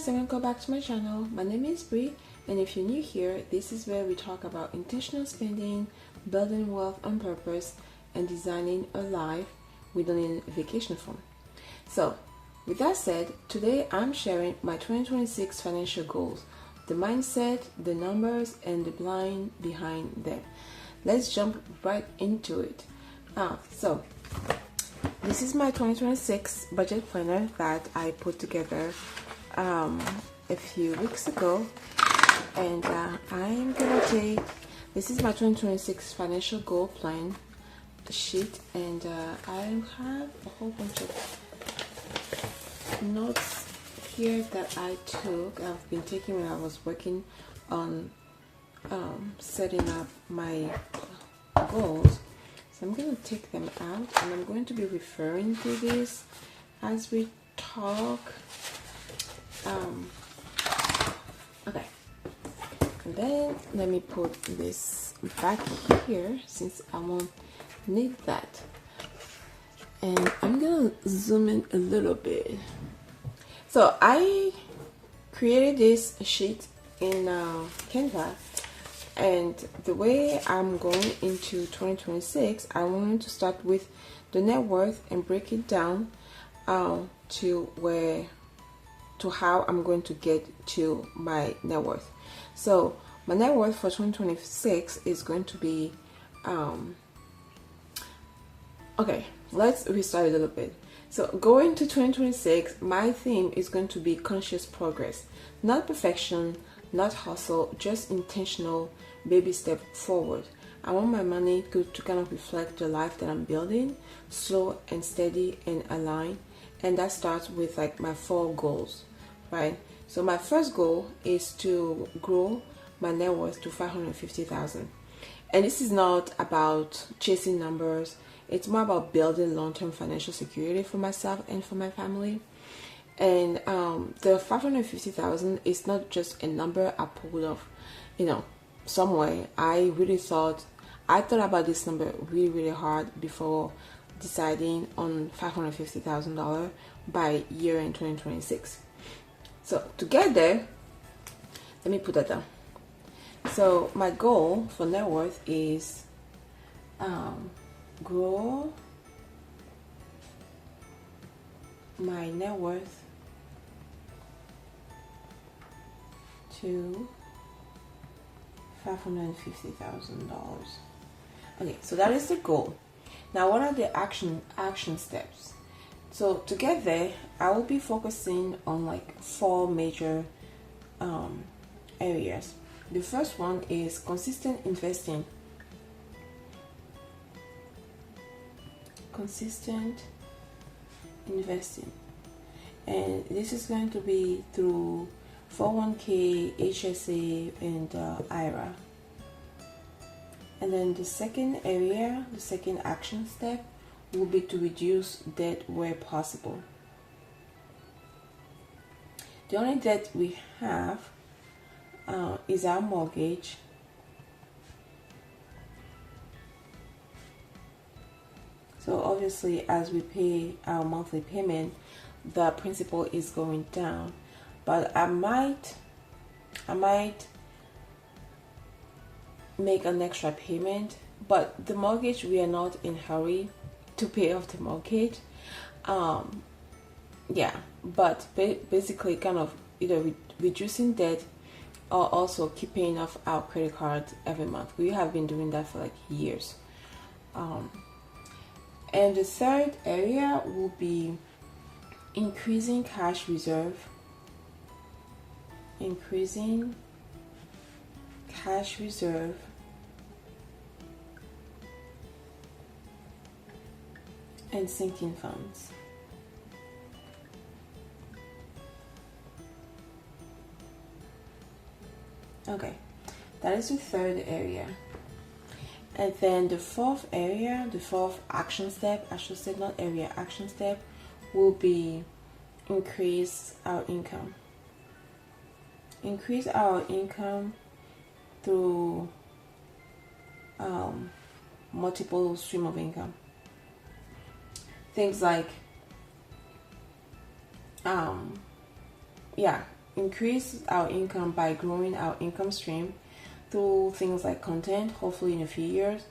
guys, and welcome back to my channel. My name is Bree, and if you're new here, this is where we talk about intentional spending, building wealth on purpose, and designing a life we don't need a vacation from. So with that said, today I'm sharing my 2026 financial goals, the mindset, the numbers, and the plan behind them. Let's jump right into it. So this is my 2026 budget planner that I put together a few weeks ago, and I'm gonna take, this is my 2026 financial goal plan sheet, and I have a whole bunch of notes here that I took. I've been taking when I was working on setting up my goals. So I'm going to take them out, and I'm going to be referring to this as we talk. Okay, and then let me put this back here since I won't need that. And I'm gonna zoom in a little bit. So I created this sheet in Canva, and the way I'm going into 2026, I wanted to start with the net worth and break it down to how I'm going to get to my net worth. So my net worth for 2026 is going to be okay, let's restart a little bit. So going to 2026, my theme is going to be conscious progress, not perfection, not hustle, just intentional baby step forward. I want my money to kind of reflect the life that I'm building, slow and steady and aligned. And that starts with like my 4 goals, right? So my first goal is to grow my net worth to 550,000. And this is not about chasing numbers. It's more about building long-term financial security for myself and for my family. And the 550,000 is not just a number I pulled off, somewhere. I thought about this number really hard before deciding on $550,000 by year end 2026. So to get there, let me put that down. So my goal for net worth is grow my net worth to $550,000. Okay, so that is the goal. Now, what are the action steps? So to get there, I will be focusing on like 4 major areas. The first one is consistent investing. And this is going to be through 401k, HSA, and IRA. And then the second area, the second action step, will be to reduce debt where possible. The only debt we have is our mortgage. So obviously, as we pay our monthly payment, the principal is going down. But I might make an extra payment. But the mortgage, we are not in a hurry to pay off the mortgage. But basically, kind of either reducing debt or also keeping off our credit card every month. We have been doing that for like years. And the third area will be increasing cash reserve. And sinking funds. Okay, that is the third area. And then the fourth area, the fourth action step, I should say not area, action step, will be increase our income. Increase our income through multiple stream of income. Things like increase our income by growing our income stream through things like content. Hopefully in a few years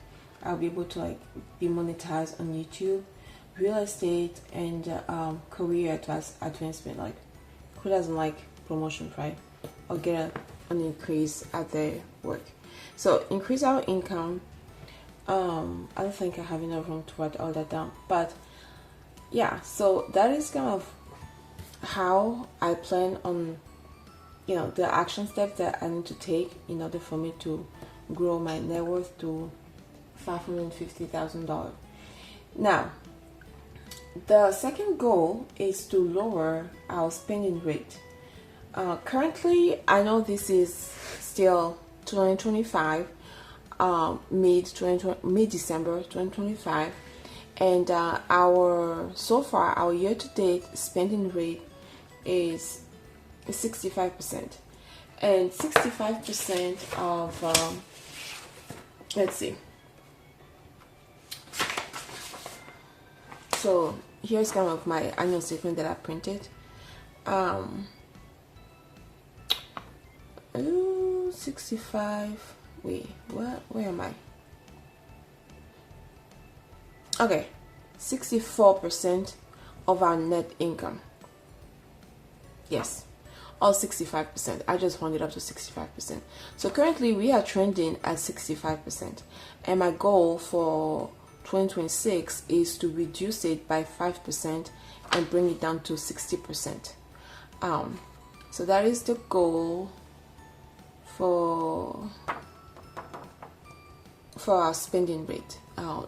I'll be able to like be monetized on YouTube, real estate, and career advancement. Like, who doesn't like promotion, right? Or get an increase at their work. So increase our income. I don't think I have enough room to write all that down, but yeah, so that is kind of how I plan on, you know, the action steps that I need to take in order for me to grow my net worth to $550,000. Now, the second goal is to lower our spending rate. Currently, I know this is still 2025, mid-December 2025, and our year-to-date spending rate is 65%, and 65% of let's see. So here's kind of my annual statement that I printed. 65. Wait, what? Where am I? Okay, 64% of our net income. Yes, or 65%. I just rounded up to 65%. So currently we are trending at 65%, and my goal for 2026 is to reduce it by 5% and bring it down to 60%. So that is the goal for our spending rate.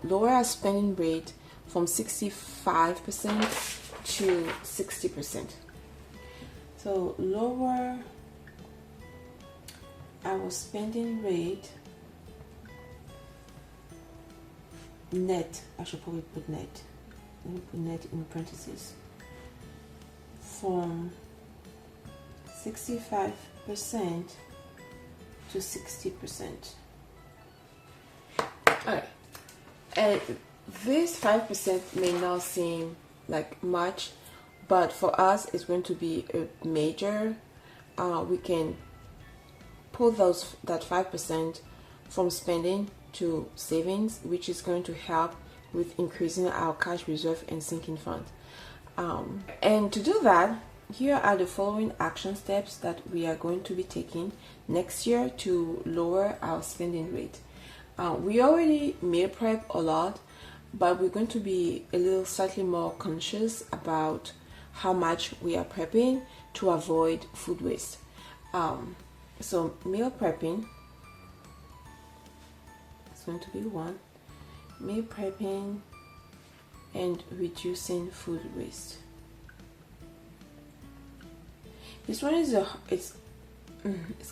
Lower our spending rate from 65% to 60%. So lower our spending rate, net, I should probably put net. Let me put net in parentheses. From 65% to 60%. Alright. And this 5% may not seem like much, but for us it's going to be a major. We can pull that 5% from spending to savings, which is going to help with increasing our cash reserve and sinking fund. And to do that, here are the following action steps that we are going to be taking next year to lower our spending rate. We already meal prep a lot, but we're going to be a little slightly more conscious about how much we are prepping to avoid food waste. So meal prepping is going to be one. Meal prepping and reducing food waste. This one is it's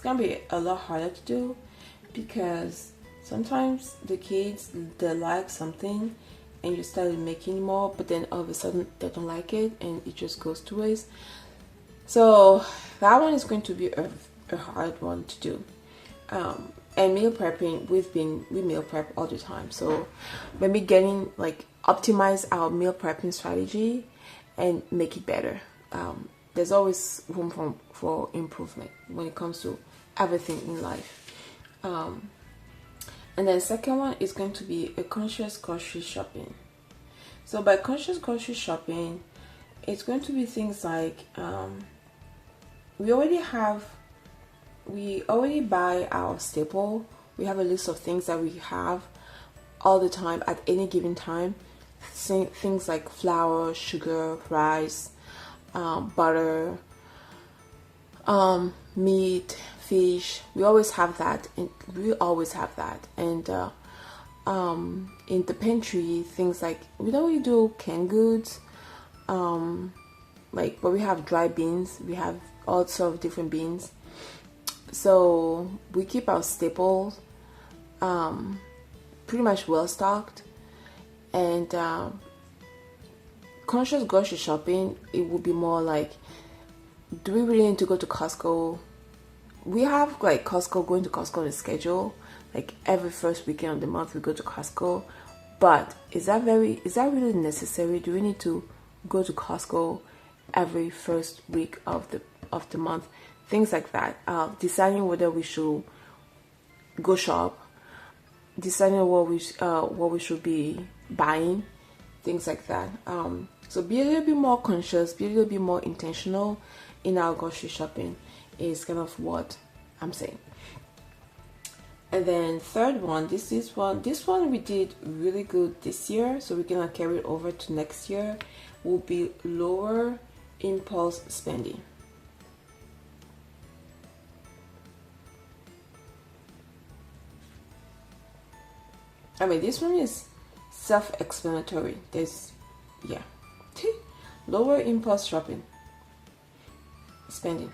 gonna be a lot harder to do, because sometimes the kids, they like something and you start making more, but then all of a sudden they don't like it and it just goes to waste. So that one is going to be a hard one to do. And meal prepping, we meal prep all the time, so maybe getting like optimize our meal prepping strategy and make it better. There's always room for improvement when it comes to everything in life. And then second one is going to be a conscious grocery shopping. So by conscious grocery shopping, it's going to be things like we already buy our staple. We have a list of things that we have all the time at any given time. Things like flour, sugar, rice, butter, meat, fish. We always have that, and in the pantry, things like, we don't really do canned goods, but we have dry beans. We have all sorts of different beans, so we keep our staples pretty much well stocked. And conscious grocery shopping, it would be more like, do we really need to go to Costco? We have like going to Costco on a schedule, like every first weekend of the month we go to Costco, but is that really necessary? Do we need to go to Costco every first week of the month? things like that. Deciding whether we should go shop, deciding what we should be buying, things like that. So be a little bit more conscious, be a little bit more intentional in our grocery shopping is kind of what I'm saying. And then third one, this one we did really good this year, so we're gonna carry it over to next year, will be lower impulse spending. I mean, this one is self-explanatory. There's, yeah, lower impulse shopping, spending.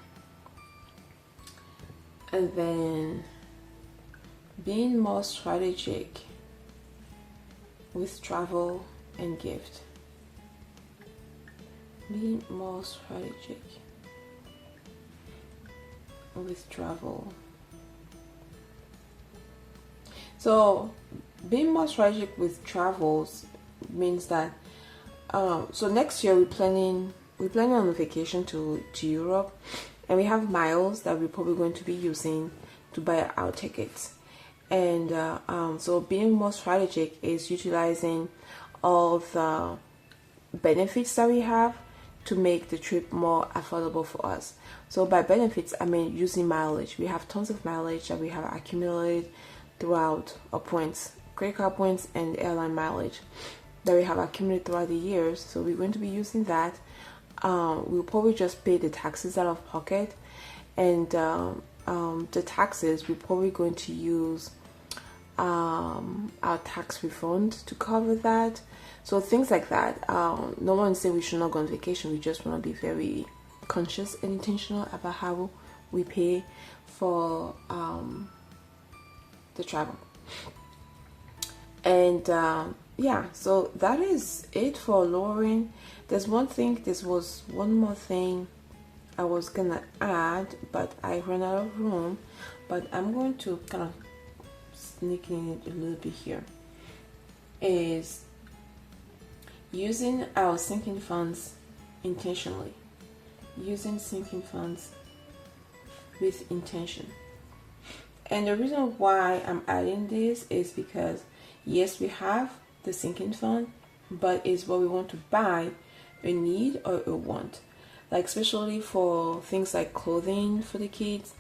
And then being more strategic with travel and gift. Being more strategic with travel. So being more strategic with travels means that so next year we're planning on a vacation to Europe, and we have miles that we're probably going to be using to buy our tickets. And so being more strategic is utilizing all the benefits that we have to make the trip more affordable for us. So by benefits, I mean using mileage. We have tons of mileage that we have accumulated throughout our points, credit card points and airline mileage that we have accumulated throughout the years. So we're going to be using that. We'll probably just pay the taxes out of pocket, and the taxes we're probably going to use our tax refund to cover that. So things like that. No one say we should not go on vacation. We just want to be very conscious and intentional about how we pay for the travel. And yeah, so that is it for lowering. There was one more thing I was gonna add, but I ran out of room. But I'm going to kind of sneak in it a little bit here. Is using our sinking funds intentionally. Using sinking funds with intention. And the reason why I'm adding this is because yes, we have the sinking fund, but it's what we want to buy, a need or a want. Like especially for things like clothing for the kids,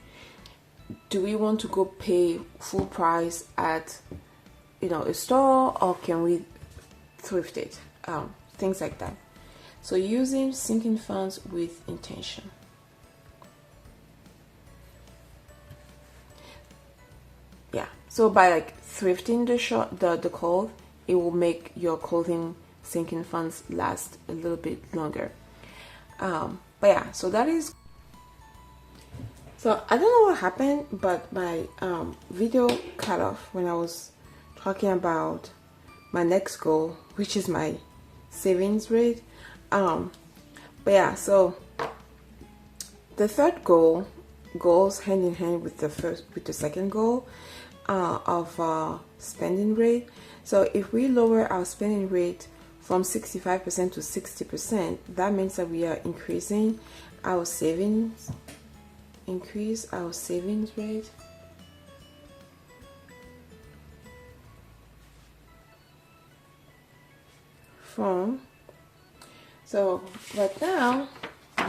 do we want to go pay full price at a store, or can we thrift it? Things like that. So using sinking funds with intention. Yeah, so by like thrifting the clothes, it will make your clothing sinking funds last a little bit longer. But yeah, so that is. So I don't know what happened, but my video cut off when I was talking about my next goal, which is my savings rate. But yeah, so the third goal goes hand in hand with the second goal of spending rate. So if we lower our spending rate from 65% to 60%, that means that we are increasing our savings. Increase our savings rate from. So right now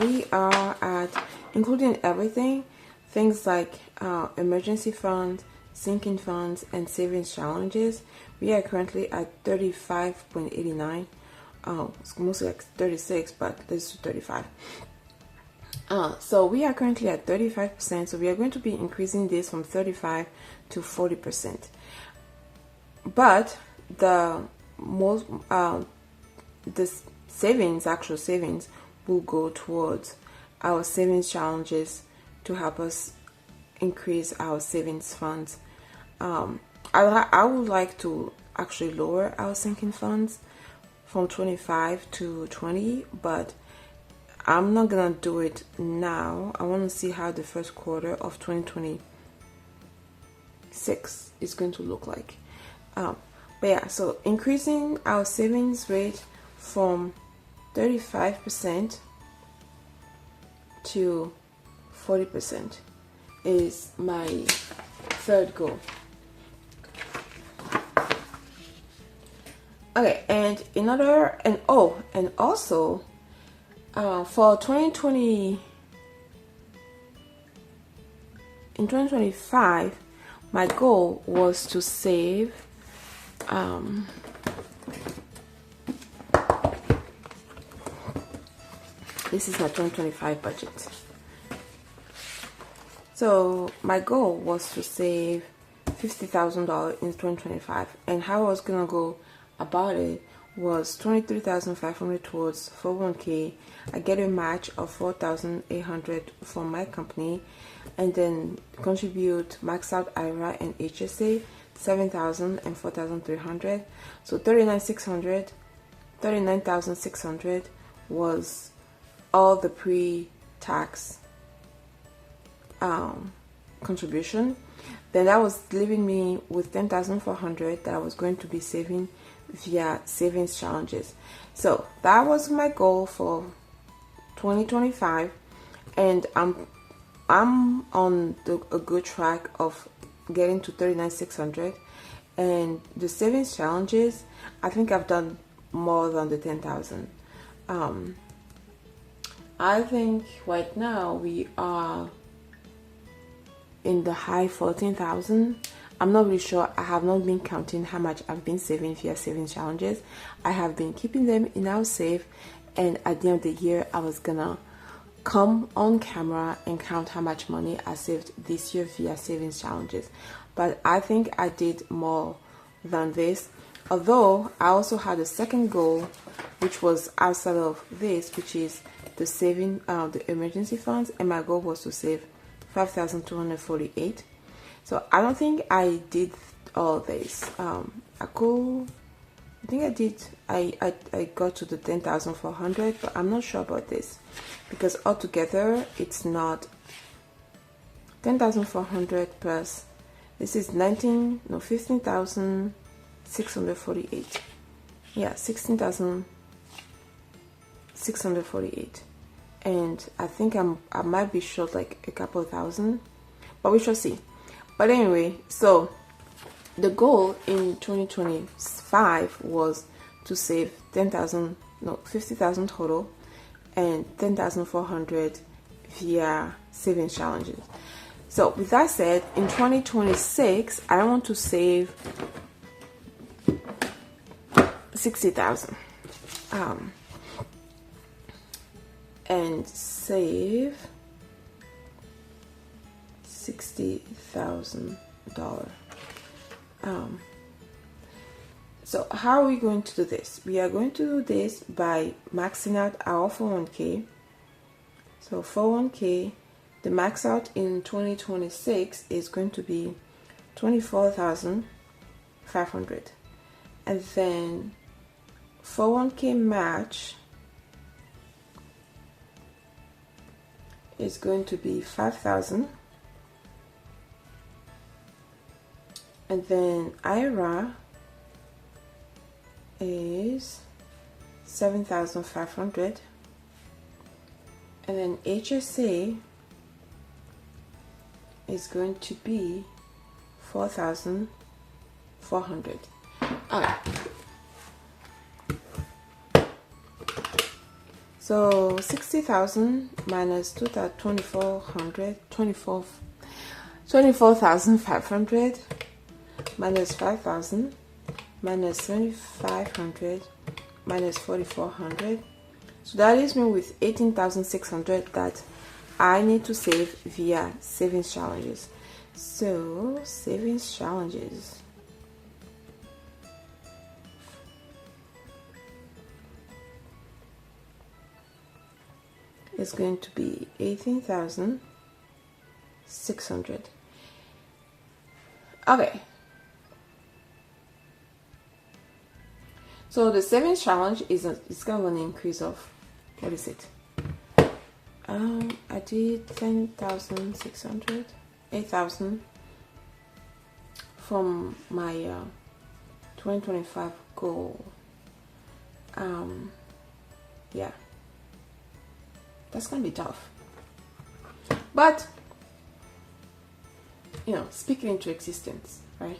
we are at, including everything, things like emergency funds, sinking funds, and savings challenges, we are currently at 35.89. It's mostly like 36, but this is 35. So we are currently at 35%, so we are going to be increasing this from 35 to 40%. But the most actual savings will go towards our savings challenges to help us increase our savings funds. I would like to actually lower our sinking funds from 25 to 20, but I'm not gonna do it now. I want to see how the first quarter of 2026 is going to look like. But yeah, so increasing our savings rate from 35% to 40% is my third goal. Okay, and also for 2020, in 2025, my goal was to save this is my 2025 budget. So my goal was to save $50,000 in 2025, and how I was gonna go about it was $23,500 towards 401k. I get a match of $4,800 from my company, and then contribute max out IRA and HSA $7,000 and $4,300. So $39,600 was all the pre-tax contribution. Then that was leaving me with $10,400 that I was going to be saving via savings challenges. So that was my goal for 2025, and I'm on a good track of getting to $39,600. And the savings challenges, I think I've done more than the 10,000. I think right now we are in the high 14,000. I'm not really sure. I have not been counting how much I've been saving via savings challenges. I have been keeping them in our safe, and at the end of the year I was gonna come on camera and count how much money I saved this year via savings challenges. But I think I did more than this, although I also had a second goal which was outside of this, which is the saving the emergency funds, and my goal was to save $5,248. So I don't think I did all this. I think I did. I got to the 10,400, but I'm not sure about this, because altogether it's not 10,400 plus. This is 15,648. Yeah, 16,648. And I think I might be short like a couple of thousand, but we shall see. But anyway, so the goal in 2025 was to save 50,000 total, and 10,400 via savings challenges. So with that said, in 2026, I want to save 60,000. And save $60,000. So how are we going to do this? We are going to do this by maxing out our 401k. So 401k, the max out in 2026 is going to be $24,500, and then 401k match is going to be $5,000, and then IRA is $7,500, and then HSA is going to be $4,400. Alright. So 60,000 minus 24,500 minus 5,000 minus 7,500 minus 4,400. So that leaves me with 18,600 that I need to save via savings challenges. So savings challenges. Is going to be 18,600. Okay. So the savings challenge is kind of an increase of, what is it? I did 10,600, 8,000 from my 2025 goal. Yeah. That's gonna be tough. But speaking into existence, right?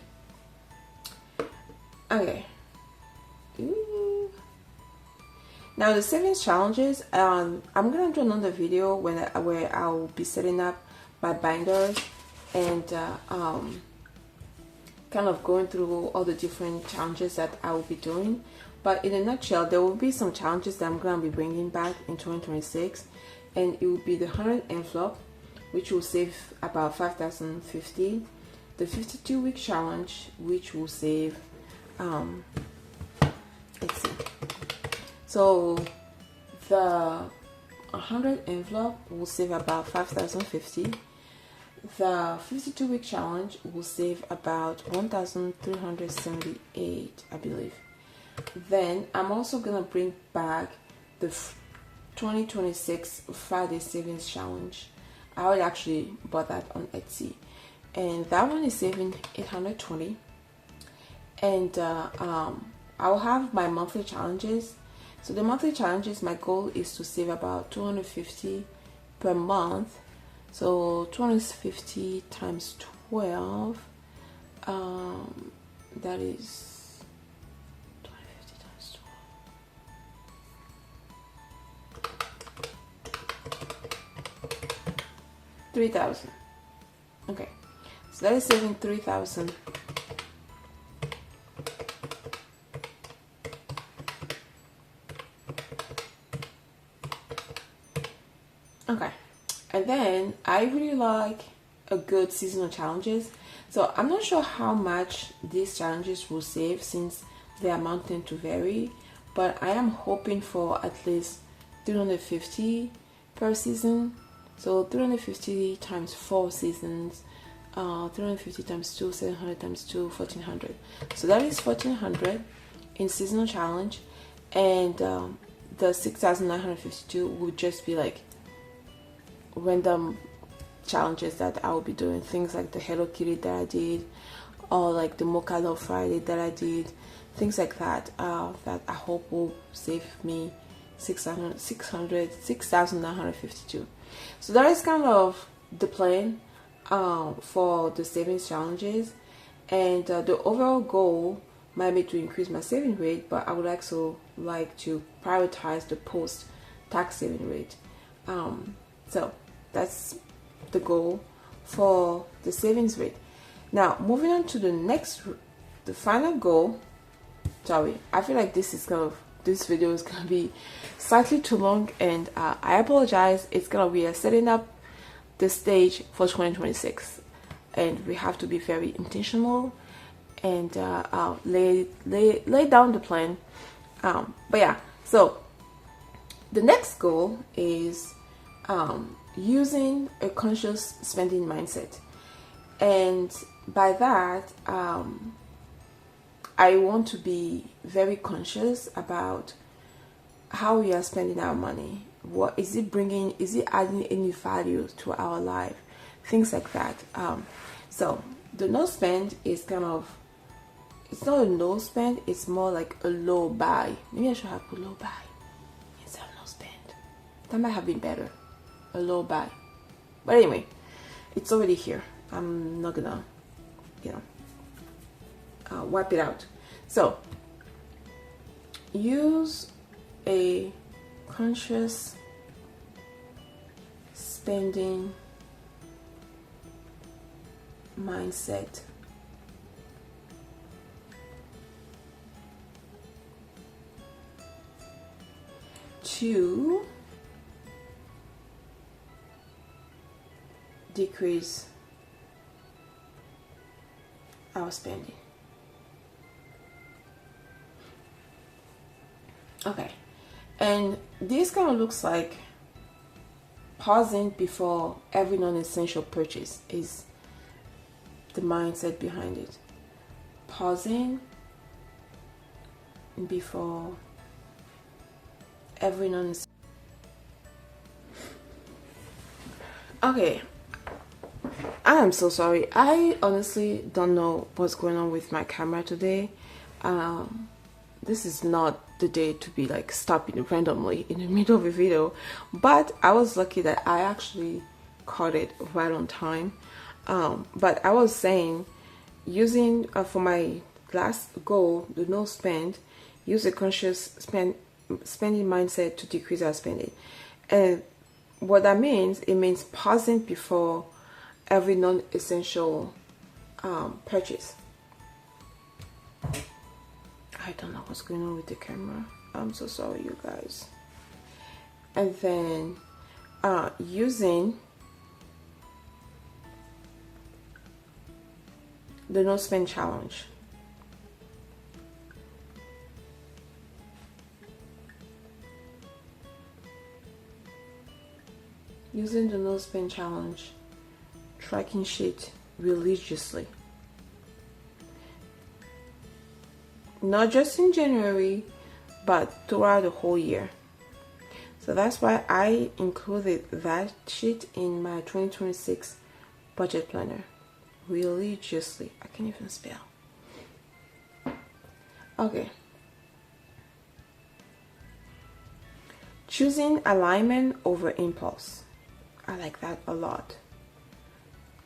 Okay. Ooh. Now the savings challenges, I'm gonna do another video where I'll be setting up my binders and kind of going through all the different challenges that I will be doing. But in a nutshell, there will be some challenges that I'm gonna be bringing back in 2026, and it will be the 100 envelope, which will save about 5,050. The 52-week challenge, which will save let's see. So the 100 envelope will save about 5,050. The 52-week challenge will save about 1,378, I believe. Then I'm also gonna bring back the 2026 Friday Savings Challenge. I already actually bought that on Etsy, and that one is saving 820. And I'll have my monthly challenges. So the monthly challenges, my goal is to save about 250 per month. So 250 times 12, that is 250 times 12, 3,000. Okay, so that is saving 3,000. Okay, and then I really like a good seasonal challenges. So I'm not sure how much these challenges will save since they are mounting to vary, but I am hoping for at least 350 per season. So 350 times 4 seasons, 350 times 2, 700 times 2, 1400. So that is 1400 in seasonal challenge, and the 6,952 would just be like random challenges that I will be doing, things like the Hello Kitty that I did, or like the Mocha Love Friday that I did, things like that, that I hope will save me 6,952. So that is kind of the plan for the savings challenges, and the overall goal might be to increase my saving rate, but I would also like to prioritize the post-tax saving rate. So that's the goal for the savings rate. Now moving on to the final goal. Sorry, I feel like this video is gonna be slightly too long, and I apologize. It's gonna be setting up the stage for 2026, and we have to be very intentional and lay down the plan. But yeah, so the next goal is using a conscious spending mindset, and by that I want to be very conscious about how we are spending our money. What is it bringing? Is it adding any value to our life? Things like that. So the no spend is kind of, it's not a no spend, it's more like a low buy. Maybe I should have put low buy instead of no spend. That might have been better. A low buy. But anyway, it's already here. I'm not gonna, wipe it out. So use a conscious spending mindset to decrease our spending. Okay, and this kind of looks like pausing before every non-essential purchase is the mindset behind it. Pausing before every non-essential. Okay, I am so sorry. I honestly don't know what's going on with my camera today. This is not the day to be like stopping randomly in the middle of a video, but I was lucky that I actually caught it right on time. But I was saying, using for my last goal, the no spend, use a conscious spending mindset to decrease our spending. And what that means, it means pausing before every non-essential purchase. I don't know what's going on with the camera. I'm so sorry, you guys. And then using the no spend challenge. Using the no spend challenge tracking sheet religiously. Not just in January, but throughout the whole year. So that's why I included that sheet in my 2026 budget planner. Religiously. I can't even spell. Okay. Choosing alignment over impulse. I like that a lot.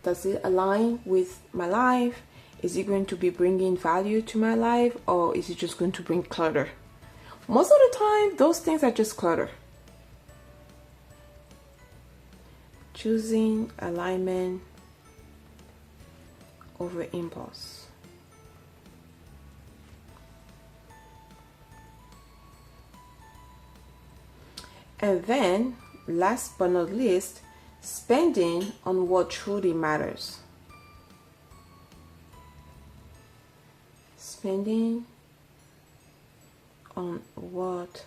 Does it align with my life? Is it going to be bringing value to my life, or is it just going to bring clutter? Most of the time, those things are just clutter. Choosing alignment over impulse. And then, last but not least, spending on what truly matters. Spending on what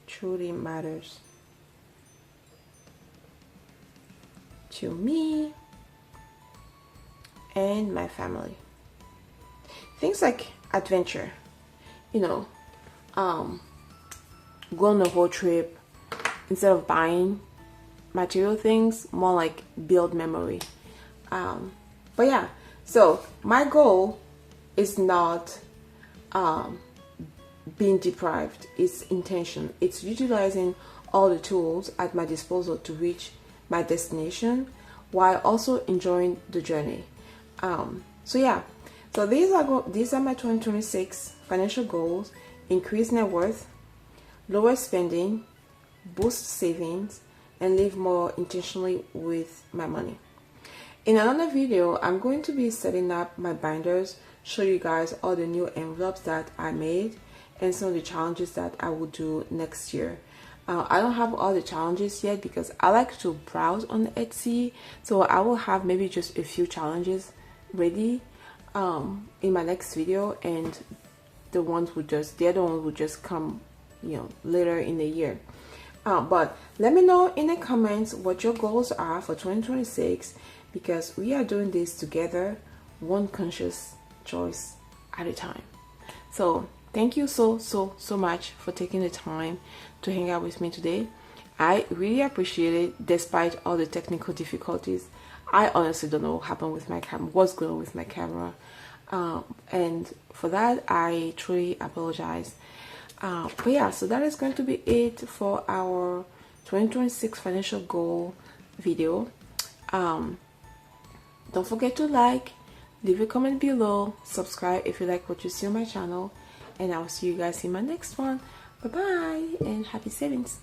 truly matters to me and my family. Things like adventure, go on a road trip instead of buying material things, more like build memory. But yeah, so my goal is not being deprived, it's intention. It's utilizing all the tools at my disposal to reach my destination while also enjoying the journey. So yeah, so these are my 2026 financial goals: increase net worth, lower spending, boost savings, and live more intentionally with my money. In another video, I'm going to be setting up my binders, show you guys all the new envelopes that I made and some of the challenges that I will do next year. I don't have all the challenges yet because I like to browse on Etsy, so I will have maybe just a few challenges ready in my next video, and the other ones will just come later in the year. But let me know in the comments what your goals are for 2026, because we are doing this together, one conscious choice at a time. So thank you so much for taking the time to hang out with me today. I really appreciate it despite all the technical difficulties. I honestly don't know what happened with my camera, what's going on with my camera, and for that I truly apologize. But yeah, so that is going to be it for our 2026 financial goal video. Don't forget to like, leave a comment below, subscribe if you like what you see on my channel, and I'll see you guys in my next one. Bye bye and happy savings.